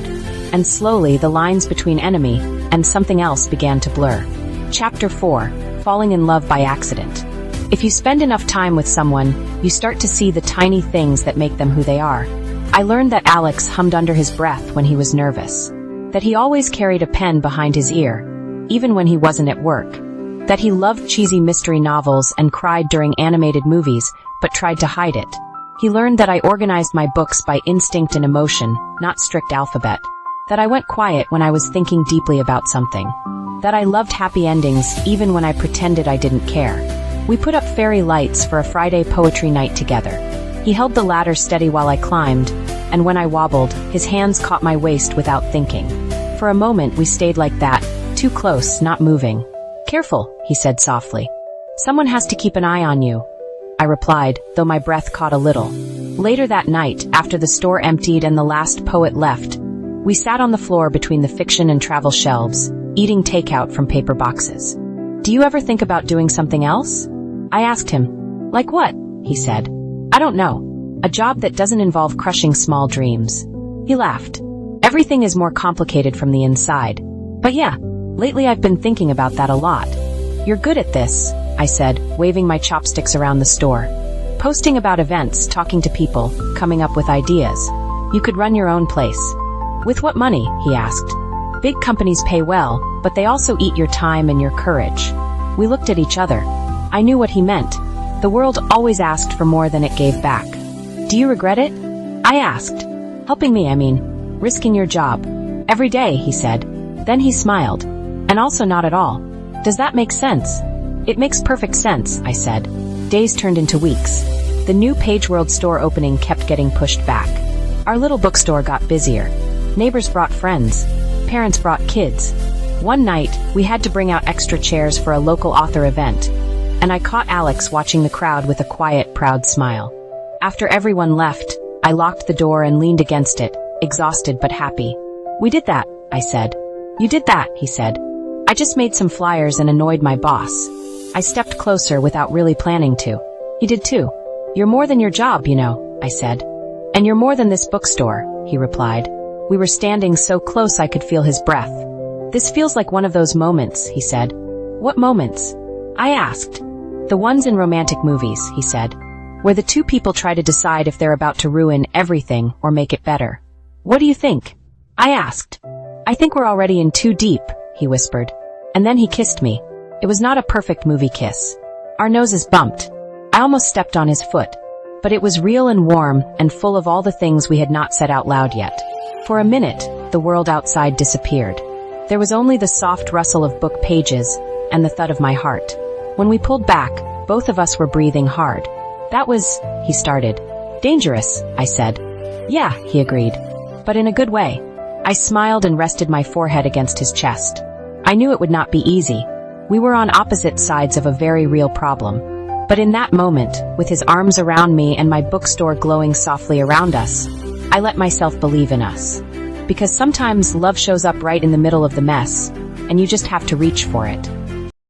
disappeared, and slowly the lines between enemy and something else began to blur. Chapter 4: Falling in Love by Accident. If you spend enough time with someone, you start to see the tiny things that make them who they are. I learned that Alex hummed under his breath when he was nervous, that he always carried a pen behind his ear, even when he wasn't at work, that he loved cheesy mystery novels and cried during animated movies, but tried to hide it. He learned that I organized my books by instinct and emotion, not strict alphabet, that I went quiet when I was thinking deeply about something, that I loved happy endings even when I pretended I didn't care. We put up fairy lights for a Friday poetry night together. He held the ladder steady while I climbed, and when I wobbled, his hands caught my waist without thinking. For a moment we stayed like that, too close, not moving. "Careful," he said softly. "Someone has to keep an eye on you," I replied, though my breath caught a little. Later that night, after the store emptied and the last poet left, we sat on the floor between the fiction and travel shelves, eating takeout from paper boxes. "Do you ever think about doing something else?" I asked him. "Like what?" he said. "I don't know. A job that doesn't involve crushing small dreams." He laughed. "Everything is more complicated from the inside. But yeah, lately I've been thinking about that a lot." "You're good at this," I said, waving my chopsticks around the store. "Posting about events, talking to people, coming up with ideas. You could run your own place." "With what money?" he asked. "Big companies pay well, but they also eat your time and your courage." We looked at each other. I knew what he meant. The world always asked for more than it gave back. "Do you regret it?" I asked. "Helping me, I mean. Risking your job." "Every day," he said. Then he smiled. "And also not at all." "Does that make sense?" "It makes perfect sense," I said. Days turned into weeks. The new Page World store opening kept getting pushed back. Our little bookstore got busier. Neighbors brought friends. Parents brought kids. One night, we had to bring out extra chairs for a local author event, and I caught Alex watching the crowd with a quiet, proud smile. After everyone left, I locked the door and leaned against it, exhausted but happy. "We did that," I said. "You did that," he said. "I just made some flyers and annoyed my boss." I stepped closer without really planning to. He did too. "You're more than your job, you know," I said. "And you're more than this bookstore," he replied. We were standing so close I could feel his breath. "This feels like one of those moments," he said. "What moments?" I asked. "The ones in romantic movies," he said, "where the two people try to decide if they're about to ruin everything or make it better." "What do you think?" I asked. "I think we're already in too deep," he whispered. And then he kissed me. It was not a perfect movie kiss. Our noses bumped. I almost stepped on his foot. But it was real and warm and full of all the things we had not said out loud yet. For a minute, the world outside disappeared. There was only the soft rustle of book pages and the thud of my heart. When we pulled back, both of us were breathing hard. "That was," he started. "Dangerous," I said. "Yeah," he agreed. "But in a good way." I smiled and rested my forehead against his chest. I knew it would not be easy. We were on opposite sides of a very real problem. But in that moment, with his arms around me and my bookstore glowing softly around us, I let myself believe in us. Because sometimes love shows up right in the middle of the mess, and you just have to reach for it.